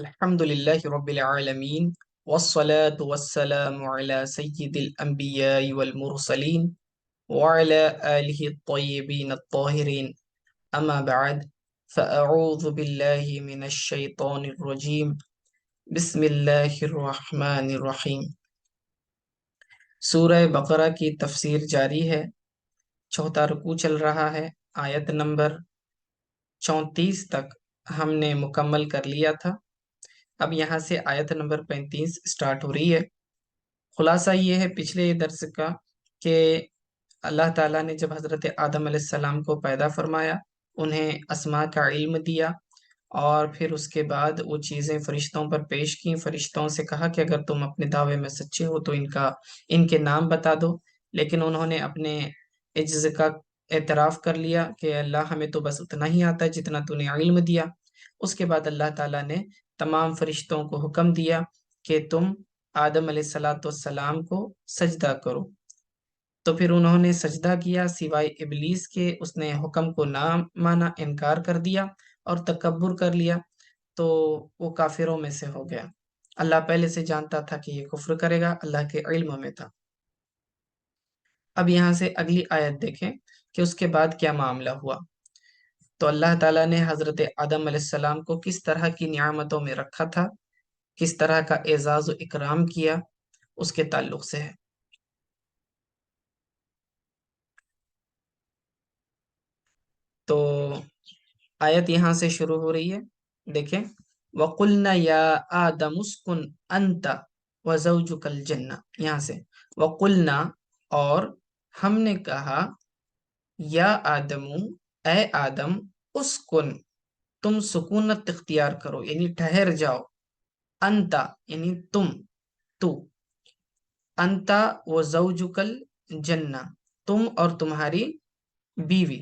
الحمد لله رب العالمين والصلاة والسلام على سيد الأنبياء والمرسلين وعلى آله الطيبين الطاهرين أما بعد فأعوذ بالله من الشيطان الرجيم بسم الله الرحمن الرحيم سورہ بقرہ کی تفسیر جاری ہے۔ چوتھا رکوع چل رہا ہے۔ آیت نمبر 34 تک ہم نے مکمل کر لیا تھا۔ اب یہاں سے آیت نمبر 35 سٹارٹ ہو رہی ہے۔ خلاصہ یہ ہے پچھلے درس کا کہ اللہ تعالیٰ نے جب حضرت آدم علیہ السلام کو پیدا فرمایا، انہیں اسماء کا علم دیا، اور پھر اس کے بعد وہ چیزیں فرشتوں پر پیش کیں۔ فرشتوں سے کہا کہ اگر تم اپنے دعوے میں سچے ہو تو ان کے نام بتا دو، لیکن انہوں نے اپنے عجز کا اعتراف کر لیا کہ اللہ ہمیں تو بس اتنا ہی آتا ہے جتنا تو نے علم دیا۔ اس کے بعد اللہ تعالیٰ نے تمام فرشتوں کو حکم دیا کہ تم آدم علیہ السلام کو سجدہ کرو۔ تو پھر انہوں نے سجدہ کیا سوائے ابلیس کے، اس نے حکم کو نہ مانا، انکار کر دیا اور تکبر کر لیا، تو وہ کافروں میں سے ہو گیا۔ اللہ پہلے سے جانتا تھا کہ یہ کفر کرے گا، اللہ کے علم میں تھا۔ اب یہاں سے اگلی آیت دیکھیں کہ اس کے بعد کیا معاملہ ہوا۔ تو اللہ تعالیٰ نے حضرت آدم علیہ السلام کو کس طرح کی نعمتوں میں رکھا تھا، کس طرح کا اعزاز و اکرام کیا، اس کے تعلق سے ہے۔ تو آیت یہاں سے شروع ہو رہی ہے، دیکھیں وَقُلْنَا يَا آدَمُ اسْكُنْ أَنْتَ وَزَوْجُكَ الْجَنَّةَ، یہاں سے وَقُلْنَا، اور ہم نے کہا، یا آدم، اے آدم، اسکن، تم سکونت اختیار کرو یعنی ٹھہر جاؤ، انتا یعنی تم، تو، انتا و زوجکل جنہ، تم اور تمہاری بیوی۔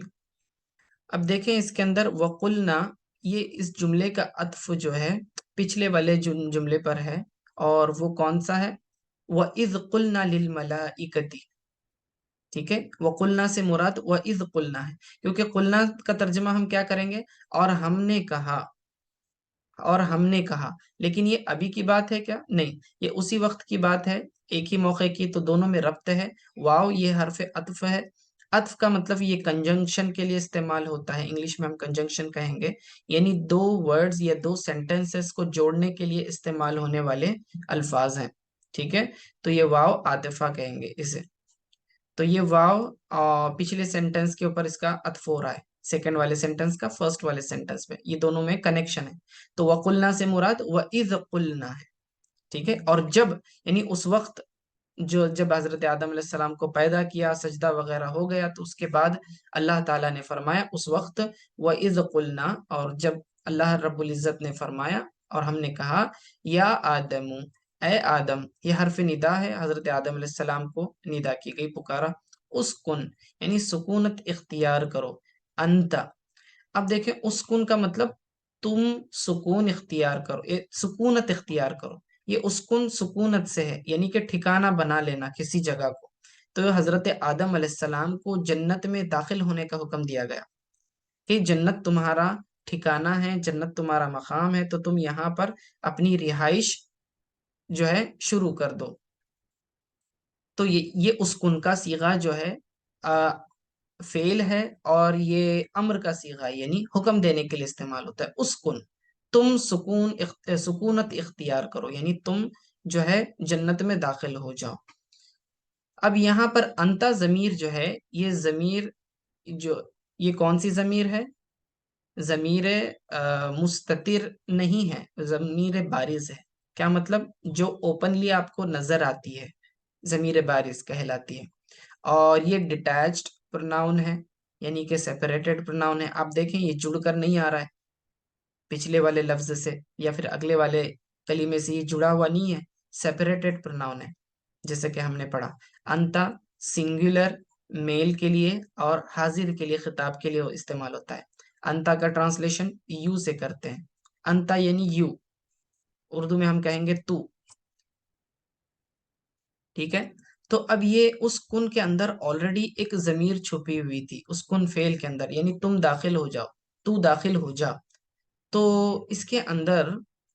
اب دیکھیں اس کے اندر وقلنا، یہ اس جملے کا عطف جو ہے پچھلے والے جملے پر ہے، اور وہ کون سا ہے؟ وَإِذْ قُلْنَا لِلْمَلَائِكَةِ، ٹھیک ہے، وقلنا سے مراد وَإِذْ قُلْنَا ہے، کیونکہ قلنا کا ترجمہ ہم کیا کریں گے؟ اور ہم نے کہا، اور ہم نے کہا، لیکن یہ ابھی کی بات ہے کیا؟ نہیں، یہ اسی وقت کی بات ہے، ایک ہی موقع کی، تو دونوں میں ربط ہے۔ واو یہ حرف عطف ہے۔ عطف کا مطلب یہ کنجنکشن کے لیے استعمال ہوتا ہے، انگلش میں ہم کنجنکشن کہیں گے، یعنی دو ورڈز یا دو سینٹنسز کو جوڑنے کے لیے استعمال ہونے والے الفاظ ہیں، ٹھیک ہے؟ تو یہ واو عاطفہ کہیں گے اسے۔ تو یہ واو پچھلے سینٹنس کے اوپر اس کا عطف ہو رہا ہے، سیکنڈ والے سینٹنس کا فرسٹ والے سینٹنس میں، یہ دونوں میں کنیکشن ہے۔ تو وَقُلْنَا سے مراد وَإِذْ قُلْنَا ہے، ٹھیک ہے؟ اور جب یعنی اس وقت، جب حضرت آدم علیہ السلام کو پیدا کیا، سجدہ وغیرہ ہو گیا، تو اس کے بعد اللہ تعالیٰ نے فرمایا اس وقت وَإِذْ قُلْنَا، اور جب اللہ رب العزت نے فرمایا اور ہم نے کہا، یا آدم، اے آدم، یہ حرف ندا ہے، حضرت آدم علیہ السلام کو ندا کی گئی، پکارا، اسکن یعنی سکونت اختیار کرو، انتا۔ اب دیکھیں اسکن کا مطلب تم سکون اختیار کرو، سکونت اختیار کرو، یہ اسکن سکونت سے ہے، یعنی کہ ٹھکانہ بنا لینا کسی جگہ کو۔ تو حضرت آدم علیہ السلام کو جنت میں داخل ہونے کا حکم دیا گیا کہ جنت تمہارا ٹھکانہ ہے، جنت تمہارا مقام ہے، تو تم یہاں پر اپنی رہائش جو ہے شروع کر دو۔ تو یہ اسکن کا صیغہ جو ہے فعل ہے، اور یہ امر کا صیغہ ہے، یعنی حکم دینے کے لیے استعمال ہوتا ہے۔ اسکن، تم سکونت اختیار کرو، یعنی تم جو ہے جنت میں داخل ہو جاؤ۔ اب یہاں پر انتا ضمیر جو ہے، یہ ضمیر جو، یہ کون سی ضمیر ہے؟ ضمیر مستتر نہیں ہے، ضمیر بارز ہے۔ کیا مطلب؟ جو اوپنلی آپ کو نظر آتی ہے، ضمیر بارز کہلاتی ہے۔ اور یہ ڈیٹیچڈ پرناؤن ہے، یعنی کہ سیپریٹڈ پرناؤن ہے۔ آپ دیکھیں یہ جڑ کر نہیں آ رہا ہے پچھلے والے لفظ سے یا پھر اگلے والے کلمے سے، یہ جڑا ہوا نہیں ہے، سیپریٹڈ پرناؤن ہے، جیسے کہ ہم نے پڑھا۔ انتا سنگولر میل کے لیے اور حاضر کے لیے، خطاب کے لیے استعمال ہوتا ہے۔ انتا کا ٹرانسلیشن یو سے کرتے ہیں، انتا یعنی یو، اردو میں ہم کہیں گے تو، ٹھیک ہے؟ تو اب یہ اس کن کے اندر آلریڈی ایک ضمیر چھپی ہوئی تھی، اس کن فعل کے اندر، یعنی تم داخل ہو جاؤ، تو داخل ہو جا۔ تو اس کے اندر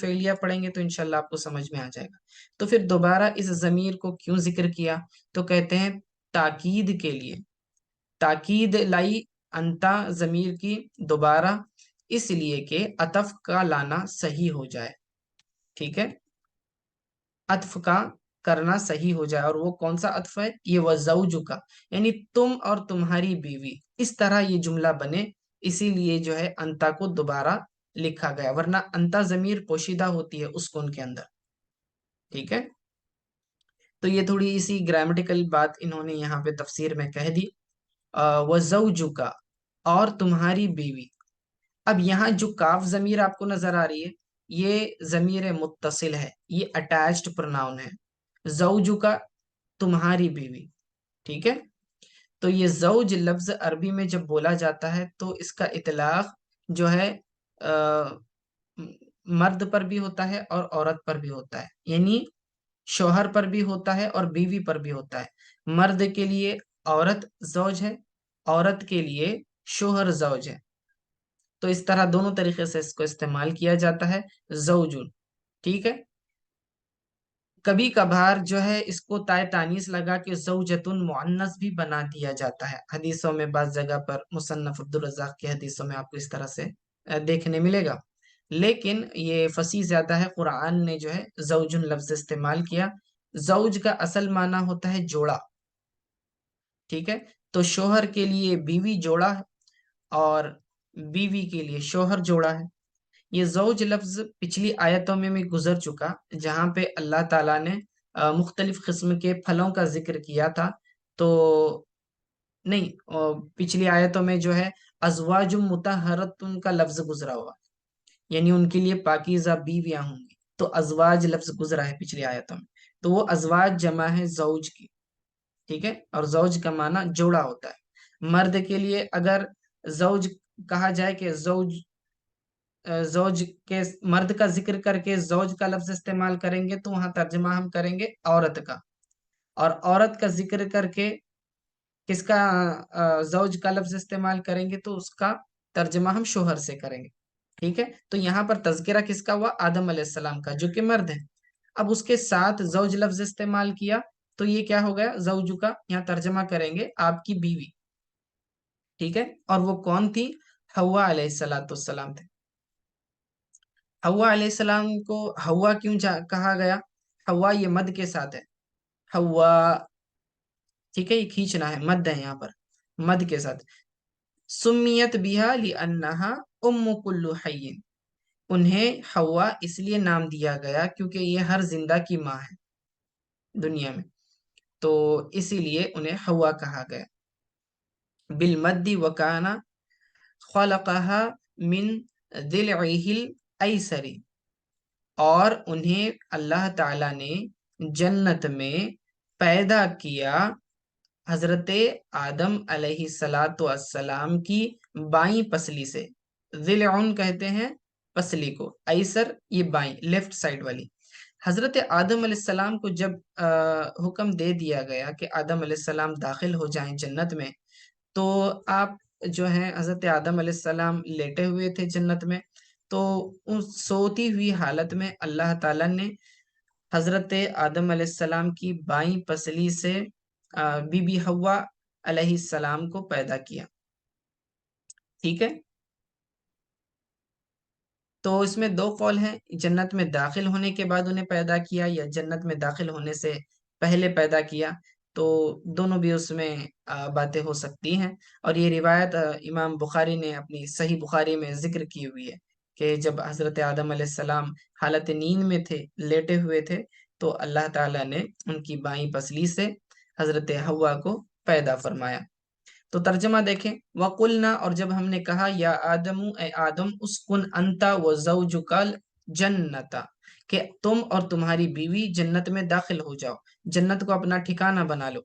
فعلیہ پڑھیں گے تو انشاءاللہ آپ کو سمجھ میں آ جائے گا. تو پھر دوبارہ اس ضمیر کو کیوں ذکر کیا؟ تو کہتے ہیں تاکید کے لیے، تاکید لائی انتا ضمیر کی دوبارہ، اس لیے کہ عطف کا لانا صحیح ہو جائے. ٹھیک ہے، عطف کا کرنا صحیح ہو جائے. اور وہ کون سا عطف ہے؟ یہ وزوج کا، یعنی تم اور تمہاری بیوی، اس طرح یہ جملہ بنے، اسی لیے جو ہے انتا کو دوبارہ لکھا گیا، ورنہ انتا ضمیر پوشیدہ ہوتی ہے اسکون کے اندر. ٹھیک ہے، تو یہ تھوڑی اسی گرامیٹیکل بات انہوں نے یہاں پہ تفسیر میں کہہ دی. وزوج کا، اور تمہاری بیوی. اب یہاں جو کاف ضمیر آپ کو نظر آ رہی ہے، یہ ضمیر متصل ہے، یہ اٹیچڈ پروناؤن ہے. زوج کا تمہاری بیوی. ٹھیک ہے، تو یہ زوج لفظ عربی میں جب بولا جاتا ہے تو اس کا اطلاق جو ہے مرد پر بھی ہوتا ہے اور عورت پر بھی ہوتا ہے، یعنی شوہر پر بھی ہوتا ہے اور بیوی پر بھی ہوتا ہے. مرد کے لیے عورت زوج ہے، عورت کے لیے شوہر زوج ہے. تو اس طرح دونوں طریقے سے اس کو استعمال کیا جاتا ہے، زوجن. ٹھیک ہے، کبھی کبھار جو ہے اس کو تائے تانیث لگا کے زوجتن مؤنث بھی بنا دیا جاتا ہے. حدیثوں میں بعض جگہ پر مصنف عبدالرزاق کی حدیثوں میں آپ کو اس طرح سے دیکھنے ملے گا، لیکن یہ فصیح زیادہ ہے. قرآن نے جو ہے زوجن لفظ استعمال کیا. زوج کا اصل معنی ہوتا ہے جوڑا. ٹھیک ہے، تو شوہر کے لیے بیوی جوڑا ہے اور بیوی کے لیے شوہر جوڑا ہے. یہ زوج لفظ پچھلی آیتوں میں بھی گزر چکا، جہاں پہ اللہ تعالیٰ نے مختلف قسم کے پھلوں کا ذکر کیا تھا. تو نہیں، پچھلی آیتوں میں جو ہے ازواج مطہرۃ کا لفظ گزرا ہوا، یعنی ان کے لیے پاکیزہ بیویاں ہوں گی. تو ازواج لفظ گزرا ہے پچھلی آیتوں میں، تو وہ ازواج جمع ہے زوج کی. ٹھیک ہے، اور زوج کا معنی جوڑا ہوتا ہے. مرد کے لیے اگر زوج کہا جائے کہ زوج کے مرد کا ذکر کر کے زوج کا لفظ استعمال کریں گے تو وہاں ترجمہ ہم کریں گے عورت کا، اور عورت کا ذکر کر کے کس کا زوج کا لفظ استعمال کریں گے تو اس کا ترجمہ ہم شوہر سے کریں گے. ٹھیک ہے، تو یہاں پر تذکرہ کس کا ہوا؟ آدم علیہ السلام کا، جو کہ مرد ہے. اب اس کے ساتھ زوج لفظ استعمال کیا تو یہ کیا ہو گیا؟ زوج کا. یہاں ترجمہ کریں گے آپ کی بیوی. ٹھیک ہے، اور وہ کون تھی؟ حوا علیہ السلام تھے. حوا علیہ السلام کو حوا کیوں کہا گیا؟ حوا یہ مد کے ساتھ ہے، حوا. ٹھیک ہے، یہ کھینچنا ہے، مد ہے یہاں پر، مد کے ساتھ. سمیت بہا لانہا ام کل حی، انہیں حوا اس لیے نام دیا گیا کیونکہ یہ ہر زندہ کی ماں ہے دنیا میں، تو اسی لیے انہیں حوا کہا گیا. بالمد وکانا خلقها من ضلعه الایسر، اور انہیں اللہ تعالی نے جنت میں پیدا کیا حضرت آدم علیہ السلام کی بائیں پسلی سے. ضلعن کہتے ہیں پسلی کو، ایسر یہ بائیں لیفٹ سائڈ والی. حضرت آدم علیہ السلام کو جب حکم دے دیا گیا کہ آدم علیہ السلام داخل ہو جائیں جنت میں، تو آپ جو ہیں حضرت آدم علیہ السلام لیٹے ہوئے تھے جنت میں. تو اس سوتی ہوئی حالت میں اللہ تعالیٰ نے حضرت آدم علیہ السلام کی بائیں پسلی سے بی بی حوا علیہ السلام کو پیدا کیا. ٹھیک ہے، تو اس میں دو قول ہیں، جنت میں داخل ہونے کے بعد انہیں پیدا کیا یا جنت میں داخل ہونے سے پہلے پیدا کیا. تو دونوں بھی اس میں باتیں ہو سکتی ہیں. اور یہ روایت امام بخاری نے اپنی صحیح بخاری میں ذکر کی ہوئی ہے کہ جب حضرت آدم علیہ السلام حالت نیند میں تھے، لیٹے ہوئے تھے، تو اللہ تعالیٰ نے ان کی بائیں پسلی سے حضرت حوا کو پیدا فرمایا. تو ترجمہ دیکھیں، وَقُلْنَا، اور جب ہم نے کہا، یا آدم اے آدم، اسکن انتا وزوجک الجنت، کہ تم اور تمہاری بیوی جنت میں داخل ہو جاؤ، جنت کو اپنا ٹھکانہ بنا لو.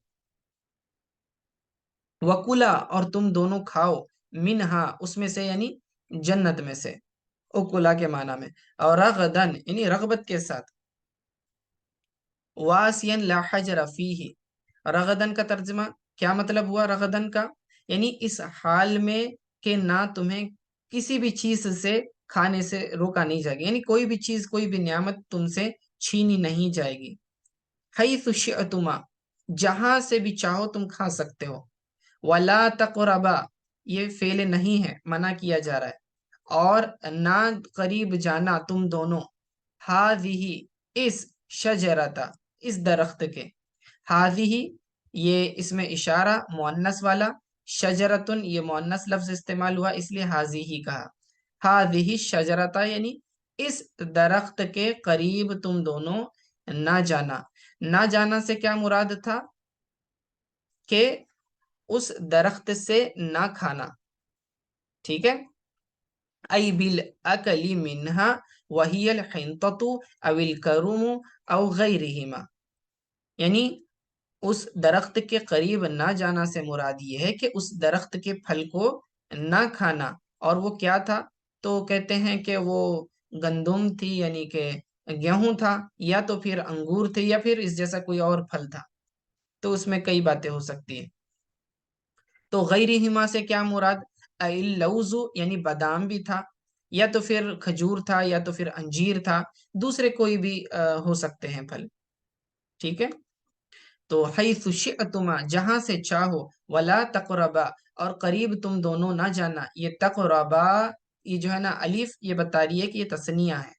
وَقُلَا، اور تم دونوں کھاؤ، منہا، اس میں سے یعنی جنت میں سے، اکلا کے معنی میں، اور رغدن یعنی رغبت کے ساتھ، واسین لا حجر فیہ. رغدن کا ترجمہ کیا مطلب ہوا؟ رغدن کا یعنی اس حال میں کہ نہ تمہیں کسی بھی چیز سے کھانے سے روکا نہیں جائے گا، یعنی کوئی بھی چیز، کوئی بھی نعمت تم سے چھینی نہیں جائے گی۔ حیث شئتما، جہاں سے بھی چاہو تم کھا سکتے ہو۔ ولا تقربا، یہ فعل نہیں ہے، منع کیا جا رہا ہے، اور نہ قریب جانا تم دونوں، ہذہ، اس، شجرتا، اس درخت کے، ہذہ یہ اس میں اشارہ مؤنث والا، شجرتن یہ مؤنث لفظ استعمال ہوا اس لیے ہذہ کہا، ہذہ شجرتا یعنی اس درخت کے قریب تم دونوں نہ جانا۔ نہ جانا سے کیا مراد تھا؟ کہ اس درخت سے نہ کھانا، ٹھیک ہے؟ ای بالاکل منہا وہی الحنطۃ او الکرم او غیرہما، یعنی اس درخت کے قریب نہ جانا سے مراد یہ ہے کہ اس درخت کے پھل کو نہ کھانا۔ اور وہ کیا تھا؟ تو کہتے ہیں کہ وہ گندم تھی، یعنی کہ گیہوں تھا، یا تو پھر انگور تھے، یا پھر اس جیسا کوئی اور پھل تھا، تو اس میں کئی باتیں ہو سکتی ہیں۔ تو غیرہما سے کیا مراد؟ اللوز یعنی بادام بھی تھا، یا تو پھر کھجور تھا، یا تو پھر انجیر تھا، دوسرے کوئی بھی ہو سکتے ہیں پھل، ٹھیک ہے؟ تو حیث شئتما، جہاں سے چاہو، ولا تقربا، اور قریب تم دونوں نہ جانا۔ یہ تقربا، یہ جو ہے نا الف، یہ بتا رہی ہے کہ یہ تثنیہ ہے،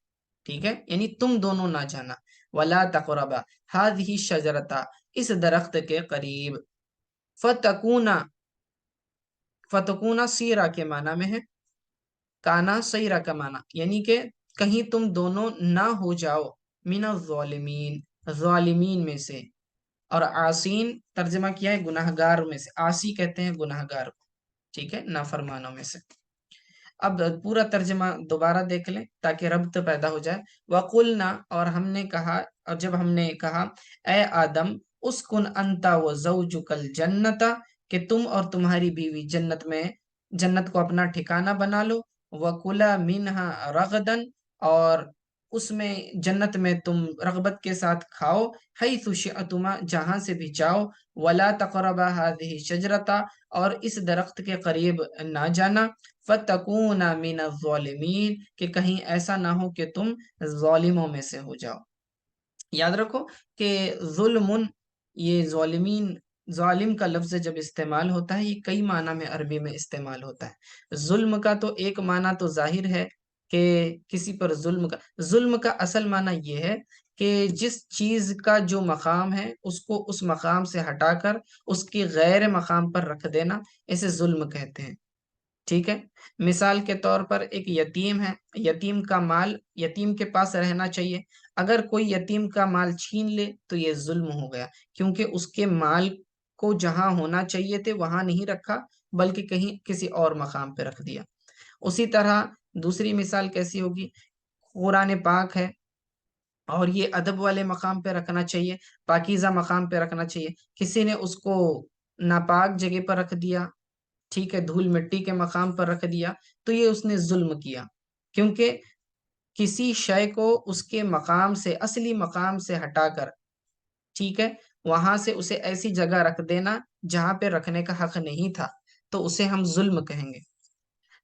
ٹھیک ہے؟ یعنی تم دونوں نہ جانا، ولا تقربا ہذہ شجرتا، اس درخت کے قریب، فتکونا، فتکونا سیرا کے معنی میں ہے، کانا سیرا کا معنی، یعنی کہ کہیں تم دونوں نہ ہو جاؤ، من الظالمین، ظالمین میں سے، اور آسین ترجمہ کیا ہے گناہ گار میں سے، آسی کہتے ہیں گناہ گار کو، ٹھیک ہے، نافرمانوں میں سے۔ اب پورا ترجمہ دوبارہ دیکھ لیں تاکہ ربط پیدا ہو جائے۔ وَقُلْنَا، اور ہم نے کہا، اور جب ہم نے کہا، اے آدم، اسکن انتا وزوجک الجنت، کہ تم اور تمہاری بیوی جنت میں، جنت کو اپنا ٹھکانہ بنا لو، وَكُلَا مِنْهَا رَغَدًا، اور اس میں جنت میں تم رغبت کے ساتھ کھاؤ، حیث شئتما، جہاں سے بھی چاہو، ولا تقربا هذه شجرتا، اور اس درخت کے قریب نہ جانا، فتکونا من الظالمین، کہ کہیں ایسا نہ ہو کہ تم ظالموں میں سے ہو جاؤ۔ یاد رکھو کہ ظلم، یہ ظالمین، ظالم کا لفظ جب استعمال ہوتا ہے یہ کئی معنی میں عربی میں استعمال ہوتا ہے۔ ظلم کا تو ایک معنی تو ظاہر ہے کہ کسی پر ظلم کا اصل معنی یہ ہے کہ جس چیز کا جو مقام ہے اس کو اس مقام سے ہٹا کر اس کی غیر مقام پر رکھ دینا، اسے ظلم کہتے ہیں، ٹھیک ہے؟ مثال کے طور پر ایک یتیم ہے، یتیم کا مال یتیم کے پاس رہنا چاہیے، اگر کوئی یتیم کا مال چھین لے تو یہ ظلم ہو گیا، کیونکہ اس کے مال کو جہاں ہونا چاہیے تھے وہاں نہیں رکھا بلکہ کہیں کسی اور مقام پہ رکھ دیا۔ اسی طرح دوسری مثال کیسی ہوگی؟ قرآن پاک ہے اور یہ ادب والے مقام پہ رکھنا چاہیے، پاکیزہ مقام پہ رکھنا چاہیے، کسی نے اس کو ناپاک جگہ پر رکھ دیا، ٹھیک ہے، دھول مٹی کے مقام پر رکھ دیا، تو یہ اس نے ظلم کیا، کیونکہ کسی شے کو اس کے مقام سے، اصلی مقام سے ہٹا کر، ٹھیک ہے، وہاں سے اسے ایسی جگہ رکھ دینا جہاں پہ رکھنے کا حق نہیں تھا، تو اسے ہم ظلم کہیں گے۔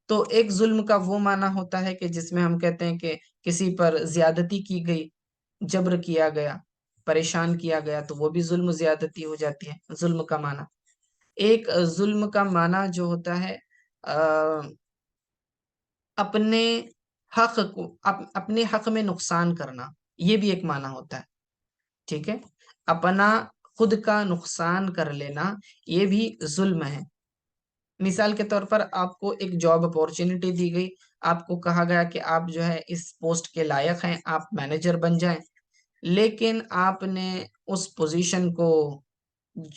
تو ایک ظلم کا وہ معنی ہوتا ہے کہ جس میں ہم کہتے ہیں کہ کسی پر زیادتی کی گئی، جبر کیا گیا، پریشان کیا گیا، تو وہ بھی ظلم زیادتی ہو جاتی ہے، ظلم کا معنی۔ ایک ظلم کا معنی جو ہوتا ہے اپنے حق کو، اپنے حق میں نقصان کرنا، یہ بھی ایک معنی ہوتا ہے، ٹھیک ہے، اپنا خود کا نقصان کر لینا، یہ بھی ظلم ہے۔ مثال کے طور پر آپ کو ایک جاب اپورچونٹی دی گئی، آپ کو کہا گیا کہ آپ جو ہے اس پوسٹ کے لائق ہیں، آپ مینیجر بن جائیں، لیکن آپ نے اس پوزیشن کو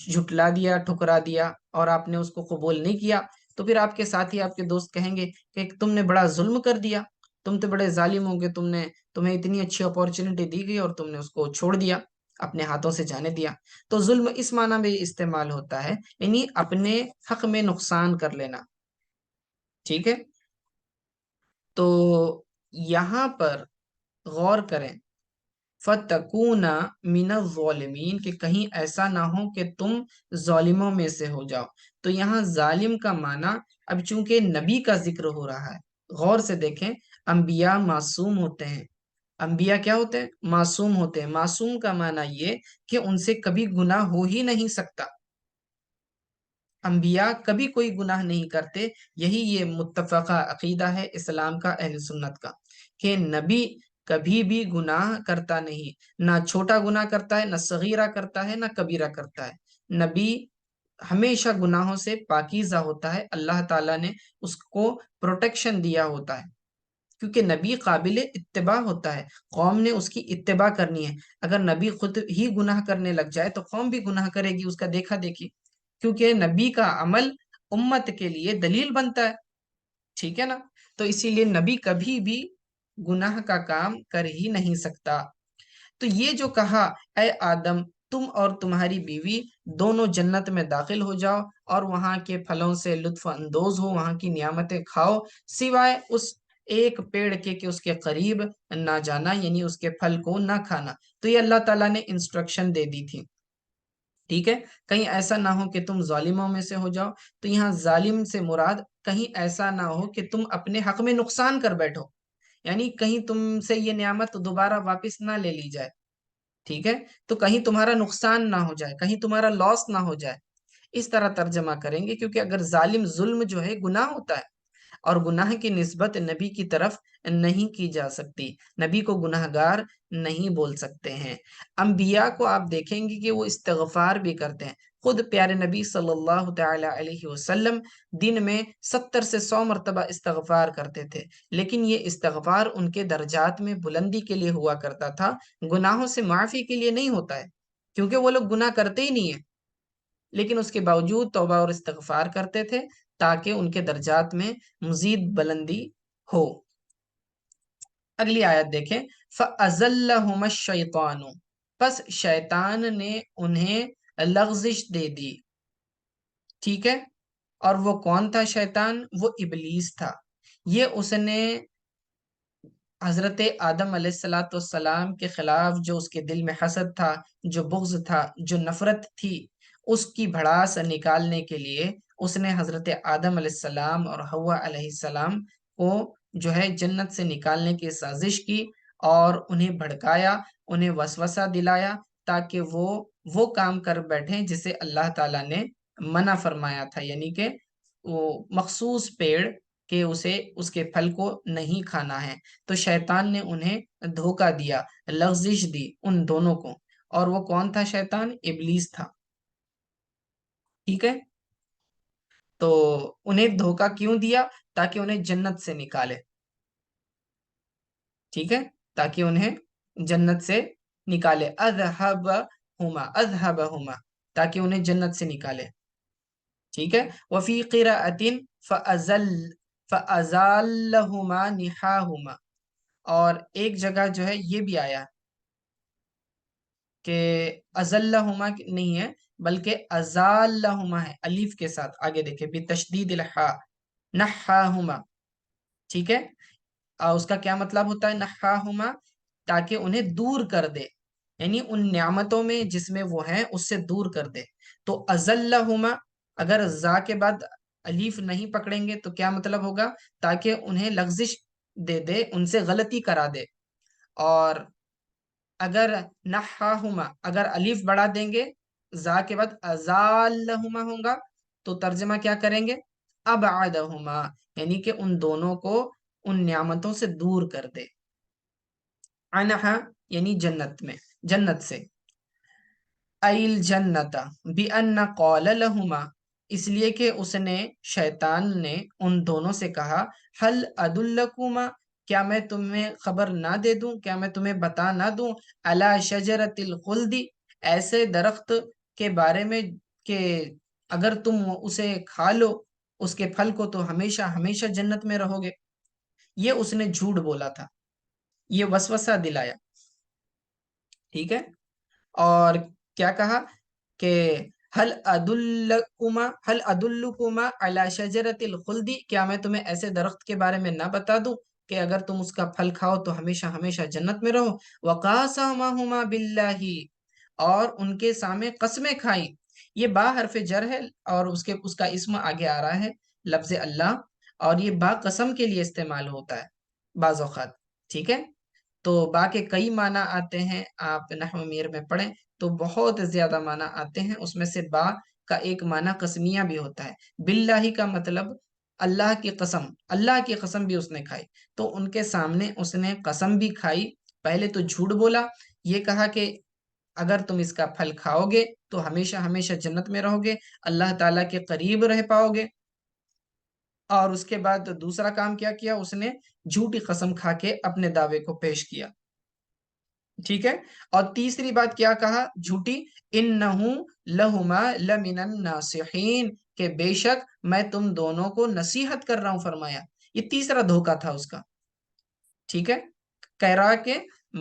جھٹلا دیا، ٹھکرا دیا، اور آپ نے اس کو قبول نہیں کیا، تو پھر آپ کے ساتھی، آپ کے دوست کہیں گے کہ تم نے بڑا ظلم کر دیا، تم تو بڑے ظالم ہو گے، تمہیں اتنی اچھی اپورچونٹی دی گئی اور تم نے اس کو چھوڑ دیا، اپنے ہاتھوں سے جانے دیا۔ تو ظلم اس معنی میں استعمال ہوتا ہے، یعنی اپنے حق میں نقصان کر لینا، ٹھیک ہے؟ تو یہاں پر غور کریں، فتکونا من الظالمین، کہ کہیں ایسا نہ ہو کہ تم ظالموں میں سے ہو جاؤ۔ تو یہاں ظالم کا معنی، اب چونکہ نبی کا ذکر ہو رہا ہے، غور سے دیکھیں، انبیاء معصوم ہوتے ہیں، انبیاء کیا ہوتے ہیں؟ معصوم ہوتے ہیں۔ معصوم کا معنی یہ کہ ان سے کبھی گناہ ہو ہی نہیں سکتا، انبیاء کبھی کوئی گناہ نہیں کرتے۔ یہی یہ متفقہ عقیدہ ہے اسلام کا، اہل سنت کا، کہ نبی کبھی بھی گناہ کرتا نہیں، نہ چھوٹا گناہ کرتا ہے، نہ صغیرہ کرتا ہے، نہ کبیرہ کرتا ہے۔ نبی ہمیشہ گناہوں سے پاکیزہ ہوتا ہے، اللہ تعالیٰ نے اس کو پروٹیکشن دیا ہوتا ہے، کیونکہ نبی قابل اتباع ہوتا ہے، قوم نے اس کی اتباع کرنی ہے۔ اگر نبی خود ہی گناہ کرنے لگ جائے تو قوم بھی گناہ کرے گی، اس کا دیکھا دیکھی، کیونکہ نبی کا عمل امت کے لیے دلیل بنتا ہے، ٹھیک ہے نا؟ تو اسی لیے نبی کبھی بھی گناہ کا کام کر ہی نہیں سکتا۔ تو یہ جو کہا، اے آدم تم اور تمہاری بیوی دونوں جنت میں داخل ہو جاؤ اور وہاں کے پھلوں سے لطف اندوز ہو، وہاں کی نعمتیں کھاؤ، سوائے اس ایک پیڑ کے کہ اس کے قریب نہ جانا، یعنی اس کے پھل کو نہ کھانا۔ تو یہ اللہ تعالیٰ نے انسٹرکشن دے دی تھی، ٹھیک ہے؟ کہیں ایسا نہ ہو کہ تم ظالموں میں سے ہو جاؤ۔ تو یہاں ظالم سے مراد کہیں ایسا نہ ہو کہ تم اپنے حق میں نقصان کر بیٹھو، یعنی کہیں تم سے یہ نعمت دوبارہ واپس نہ لے لی جائے، ٹھیک ہے؟ تو کہیں تمہارا نقصان نہ ہو جائے، کہیں تمہارا لاس نہ ہو جائے، اس طرح ترجمہ کریں گے، کیونکہ اگر ظالم، ظلم جو ہے گناہ ہوتا ہے، اور گناہ کی نسبت نبی کی طرف نہیں کی جا سکتی، نبی کو گناہ گار نہیں بول سکتے ہیں۔ انبیاء کو آپ دیکھیں گے کہ وہ استغفار بھی کرتے ہیں، خود پیارے نبی صلی اللہ تعالی علیہ وسلم دن میں 70 سے 100 مرتبہ استغفار کرتے تھے، لیکن یہ استغفار ان کے درجات میں بلندی کے لیے ہوا کرتا تھا، گناہوں سے معافی کے لیے نہیں ہوتا ہے، کیونکہ وہ لوگ گناہ کرتے ہی نہیں ہیں، لیکن اس کے باوجود توبہ اور استغفار کرتے تھے تاکہ ان کے درجات میں مزید بلندی ہو۔ اگلی آیت دیکھیں، فَأَزَلَّهُمَا الشَّيْطَانُ، پس شیطان نے انہیں لغزش دے دی، ٹھیک ہے؟ اور وہ کون تھا شیطان؟ وہ ابلیس تھا۔ یہ اس نے حضرت آدم علیہ السلام کے خلاف جو اس کے دل میں حسد تھا، جو بغض تھا، جو نفرت تھی، اس کی بھڑاس نکالنے کے لیے اس نے حضرت آدم علیہ السلام اور حوا علیہ السلام کو جو ہے جنت سے نکالنے کی سازش کی، اور انہیں بھڑکایا، انہیں وسوسہ دلایا، تاکہ وہ کام کر بیٹھیں جسے اللہ تعالیٰ نے منع فرمایا تھا، یعنی کہ وہ مخصوص پیڑ کہ اسے اس کے پھل کو نہیں کھانا ہے۔ تو شیطان نے انہیں دھوکہ دیا، لغزش دی ان دونوں کو، اور وہ کون تھا شیطان؟ ابلیس تھا، ٹھیک ہے؟ تو انہیں دھوکہ کیوں دیا؟ تاکہ انہیں جنت سے نکالے، ٹھیک ہے؟ تاکہ انہیں جنت سے نکالے، اذهبهما، تاکہ انہیں جنت سے نکالے، ٹھیک ہے؟ وفی قراءۃ فازالهما نحاهما، اور ایک جگہ جو ہے یہ بھی آیا کہ ازلہما نہیں ہے بلکہ ازالہما ہے، الف کے ساتھ، آگے دیکھیں بتشدید الحاء، نحاہما، ٹھیک ہے؟ اس کا کیا مطلب ہوتا ہے نحاہما؟ تاکہ انہیں دور کر دے، یعنی ان نعمتوں میں جس میں وہ ہیں اس سے دور کر دے۔ تو ازلہما، اگر زا کے بعد الف نہیں پکڑیں گے تو کیا مطلب ہوگا؟ تاکہ انہیں لغزش دے دے، ان سے غلطی کرا دے۔ اور اگر نحاہما، اگر الف بڑھا دیں گے، زا کے بعد ازالہما ہوگا، تو ترجمہ کیا کریں گے؟ ابعدہما، یعنی کہ ان دونوں کو ان نعمتوں سے دور کر دے، عنہا یعنی جنت میں، جنت سے، ایل جنت بأن قال لہما، اس لیے کہ اس نے، شیطان نے ان دونوں سے کہا، حل ادلکما، کیا میں تمہیں خبر نہ دے دوں، کیا میں تمہیں بتا نہ دوں، علی شجرۃ الخلد، ایسے درخت کے بارے میں کہ اگر تم اسے کھا لو، اس کے پھل کو، تو ہمیشہ ہمیشہ جنت میں رہو گے۔ یہ اس نے جھوٹ بولا تھا، یہ وسوسہ دلایا، ٹھیک ہے؟ اور کیا کہا کہ حل ادلکما علی شجرۃ الخلد، کیا میں تمہیں ایسے درخت کے بارے میں نہ بتا دوں کہ اگر تم اس کا پھل کھاؤ تو ہمیشہ ہمیشہ جنت میں رہو. وَقَاسَمَهُمَا بِاللَّهِ، اور ان کے سامنے قسمیں کھائی. یہ با حرف جر ہے اور اس کا اسم آگے آ رہا ہے لفظ اللہ، اور یہ با قسم کے لیے استعمال ہوتا ہے بعض اوقات. ٹھیک ہے، تو با کے کئی معنی آتے ہیں، آپ نحو میر میں پڑھیں تو بہت زیادہ معنی آتے ہیں. اس میں سے با کا ایک معنی قسمیہ بھی ہوتا ہے. باللہ کا مطلب اللہ کی قسم، اللہ کی قسم بھی اس نے کھائی. تو ان کے سامنے اس نے قسم بھی کھائی. پہلے تو جھوٹ بولا، یہ کہا کہ اگر تم اس کا پھل کھاؤ گے تو ہمیشہ ہمیشہ جنت میں رہو گے، اللہ تعالیٰ کے قریب رہ پاؤ گے. اور اس کے بعد دوسرا کام کیا کیا اس نے؟ جھوٹی قسم کھا کے اپنے دعوے کو پیش کیا. ٹھیک ہے، اور تیسری بات کیا کہا جھوٹی؟ انہو لہما لمن الناصحین، کہ بے شک میں تم دونوں کو نصیحت کر رہا ہوں، فرمایا. یہ تیسرا دھوکا تھا اس کا. ٹھیک ہے، کہہ رہا کہ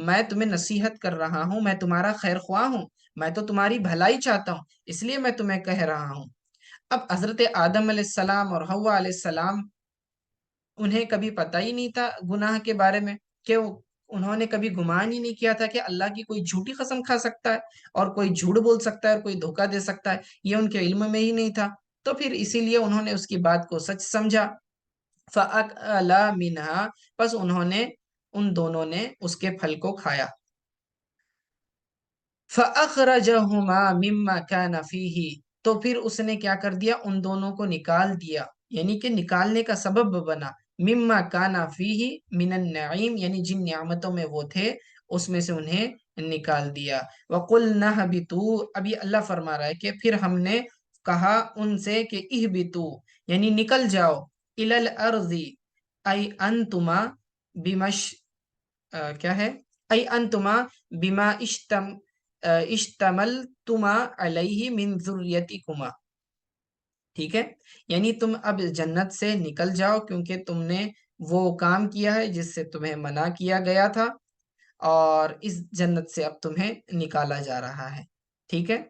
میں تمہیں نصیحت کر رہا ہوں، میں تمہارا خیر خواہ ہوں، میں تو تمہاری بھلائی چاہتا ہوں، اس لیے میں تمہیں کہہ رہا ہوں. اب حضرت آدم علیہ السلام اور حوا علیہ السلام، انہیں کبھی پتہ ہی نہیں تھا گناہ کے بارے میں، کہ انہوں نے کبھی گمان ہی نہیں کیا تھا کہ اللہ کی کوئی جھوٹی قسم کھا سکتا ہے اور کوئی جھوٹ بول سکتا ہے اور کوئی دھوکہ دے سکتا ہے. یہ ان کے علم میں ہی نہیں تھا. تو پھر اسی لیے انہوں نے اس کی بات کو سچ سمجھا. فَأَكَلَا مِنْهَا، پس انہوں نے، ان دونوں نے اس کے پھل کو کھایا. فَأَخْرَجَهُمَا مِمَّا كَانَ فِيهِ، تو پھر اس نے کیا کر دیا؟ ان دونوں کو نکال دیا، یعنی کہ نکالنے کا سبب بنا. مما کانا فیہ من النعیم، یعنی جن نعمتوں میں وہ تھے اس میں سے انہیں نکال دیا. وَقُلْنَا اهْبِطُوا، ابھی اللہ فرما رہا ہے کہ پھر ہم نے کہا ان سے کہ اہبطوا، یعنی نکل جاؤ. الی الارض ای انتما بمش کیا ہے؟ ای انتما بما اشتملتما علیہ من ذریتکما. ٹھیک ہے، یعنی تم اب جنت سے نکل جاؤ کیونکہ تم نے وہ کام کیا ہے جس سے تمہیں منع کیا گیا تھا، اور اس جنت سے اب تمہیں نکالا جا رہا ہے. ٹھیک ہے،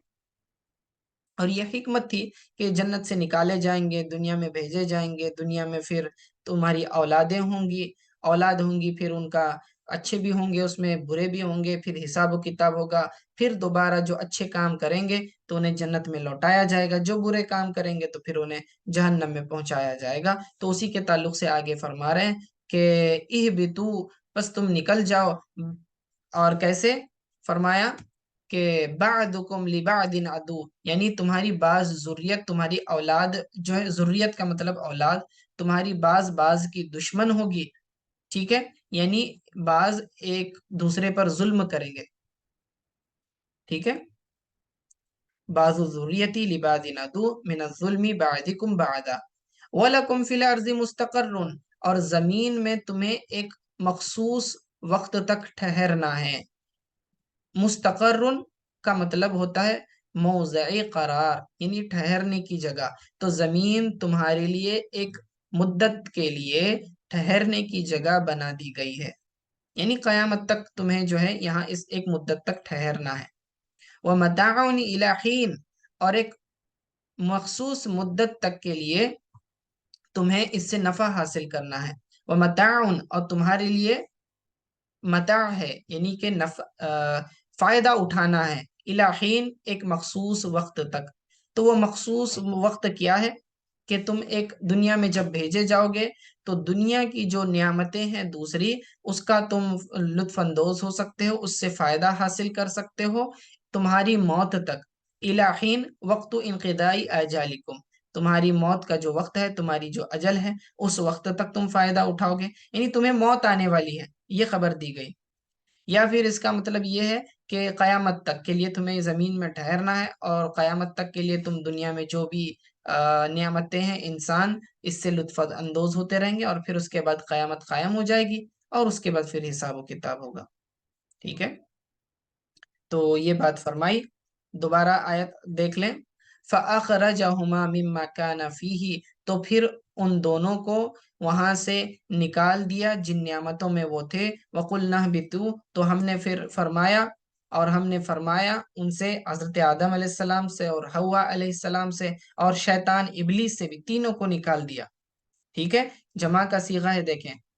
اور یہ حکمت تھی کہ جنت سے نکالے جائیں گے، دنیا میں بھیجے جائیں گے، دنیا میں پھر تمہاری اولادیں ہوں گی، اولاد ہوں گی، پھر ان کا اچھے بھی ہوں گے، اس میں برے بھی ہوں گے، پھر حساب و کتاب ہوگا. پھر دوبارہ جو اچھے کام کریں گے تو انہیں جنت میں لوٹایا جائے گا، جو برے کام کریں گے تو پھر انہیں جہنم میں پہنچایا جائے گا. تو اسی کے تعلق سے آگے فرما رہے ہیں کہ اہبطو، بس تم نکل جاؤ. اور کیسے فرمایا کہ بعدکم لبعد عدو، یعنی تمہاری بعض ذریت، تمہاری اولاد جو ہے، ذریت کا مطلب اولاد، تمہاری بعض کی دشمن ہوگی. ٹھیک ہے، یعنی بعض ایک دوسرے پر ظلم کریں گے. ٹھیک ہے، بعض ذریتی لبعد عدو من الظلم بعدکم بعدا وَلَكُمْ فِي الْأَرْضِ مُسْتَقَرٌ، اور زمین میں تمہیں ایک مخصوص وقت تک ٹھہرنا ہے. مستقر کا مطلب ہوتا ہے موضع قرار، یعنی ٹھہرنے کی جگہ. تو زمین تمہارے لیے ایک مدت کے لیے ٹھہرنے کی جگہ بنا دی گئی ہے، یعنی قیامت تک تمہیں جو ہے یہاں اس ایک مدت تک ٹھہرنا ہے. وَمَتَاعٌ إِلَىٰ حِينٍ، اور ایک مخصوص مدت تک کے لیے تمہیں اس سے نفع حاصل کرنا ہے. وَمَتَاعٌ، اور تمہارے لیے متاع ہے، یعنی کہ فائدہ اٹھانا ہے. الی حین، ایک مخصوص وقت تک. تو وہ مخصوص وقت کیا ہے کہ تم ایک دنیا میں جب بھیجے جاؤ گے تو دنیا کی جو نعمتیں ہیں دوسری، اس کا تم لطف اندوز ہو سکتے ہو، اس سے فائدہ حاصل کر سکتے ہو تمہاری موت تک. الی حین وقت انقضاء اجالکم، تمہاری موت کا جو وقت ہے، تمہاری جو اجل ہے، اس وقت تک تم فائدہ اٹھاؤ گے، یعنی تمہیں موت آنے والی ہے، یہ خبر دی گئی. یا پھر اس کا مطلب یہ ہے کہ قیامت تک کے لیے تمہیں زمین میں ٹھہرنا ہے، اور قیامت تک کے لیے تم دنیا میں جو بھی نعمتیں ہیں، انسان اس سے لطف اندوز ہوتے رہیں گے، اور پھر اس کے بعد قیامت قائم ہو جائے گی، اور اس کے بعد پھر حساب و کتاب ہوگا. ٹھیک ہے، تو یہ بات فرمائی. دوبارہ آیت دیکھ لیں. فَأَخْرَجَهُمَا مِمَّا كَانَ فِيهِ، تو پھر ان دونوں کو وہاں سے نکال دیا جن نعمتوں میں وہ تھے. وَقُلْنَا اهْبِطُوا، تو ہم نے پھر فرمایا، اور ہم نے فرمایا ان سے، حضرت آدم علیہ السلام سے اور حوا علیہ السلام سے اور شیطان ابلیس سے بھی، تینوں کو نکال دیا. ٹھیک ہے، جمع کا صیغہ ہے، دیکھیں.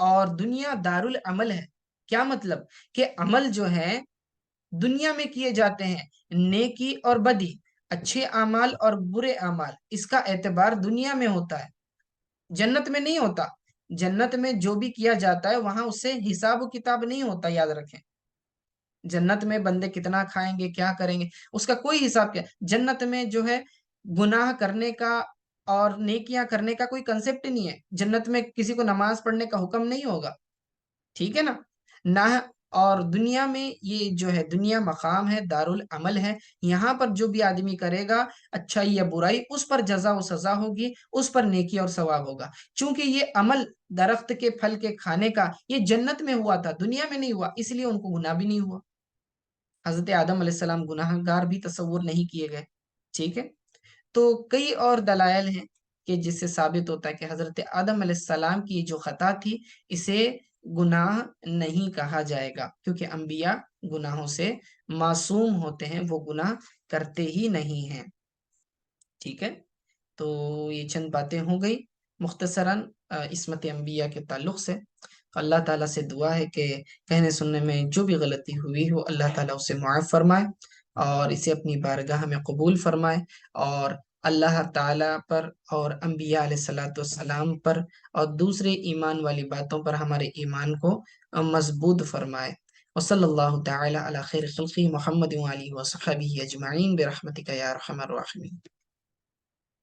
اور دنیا دار العمل ہے۔ کیا مطلب؟ کہ عمل جو ہے دنیا میں کیے جاتے ہیں، نیکی اور بدی، اچھے اعمال اور برے اعمال، اس کا اعتبار دنیا میں ہوتا ہے، جنت میں نہیں ہوتا۔ جنت میں جو بھی کیا جاتا ہے وہاں اس سے حساب و کتاب نہیں ہوتا، یاد رکھیں۔ جنت میں بندے کتنا کھائیں گے، کیا کریں گے، اس کا کوئی حساب کیا۔ جنت میں جو ہے گناہ کرنے کا اور نیکیاں کرنے کا کوئی کنسپٹ نہیں ہے۔ جنت میں کسی کو نماز پڑھنے کا حکم نہیں ہوگا، ٹھیک ہے نا؟ نہ اور دنیا میں یہ جو ہے دنیا مقام ہے، دارالعمل ہے، یہاں پر جو بھی آدمی کرے گا اچھائی یا برائی، اس پر جزا و سزا ہوگی، اس پر نیکی اور ثواب ہوگا۔ چونکہ یہ عمل درخت کے پھل کے کھانے کا یہ جنت میں ہوا تھا، دنیا میں نہیں ہوا، اس لیے ان کو گناہ بھی نہیں ہوا۔ حضرت آدم علیہ السلام گناہ گار بھی تصور نہیں کیے گئے، ٹھیک ہے؟ تو کئی اور دلائل ہیں کہ جس سے ثابت ہوتا ہے کہ حضرت آدم علیہ السلام کی جو خطا تھی اسے گناہ نہیں کہا جائے گا، کیونکہ انبیاء گناہوں سے معصوم ہوتے ہیں، وہ گناہ کرتے ہی نہیں ہیں، ٹھیک ہے؟ تو یہ چند باتیں ہو گئی مختصراً عصمت انبیاء کے تعلق سے۔ اللہ تعالیٰ سے دعا ہے کہ کہنے سننے میں جو بھی غلطی ہوئی ہو اللہ تعالیٰ اسے معاف فرمائے اور اسے اپنی بارگاہ میں قبول فرمائے، اور اللہ تعالیٰ پر اور انبیاء علیہ الصلوۃ والسلام پر اور دوسرے ایمان والی باتوں پر ہمارے ایمان کو مضبوط فرمائے۔ وصلی اللہ تعالی علی خیر خلقہ محمد وآلہ وصحبہ اجمعین برحمتک یا ارحم الراحمین۔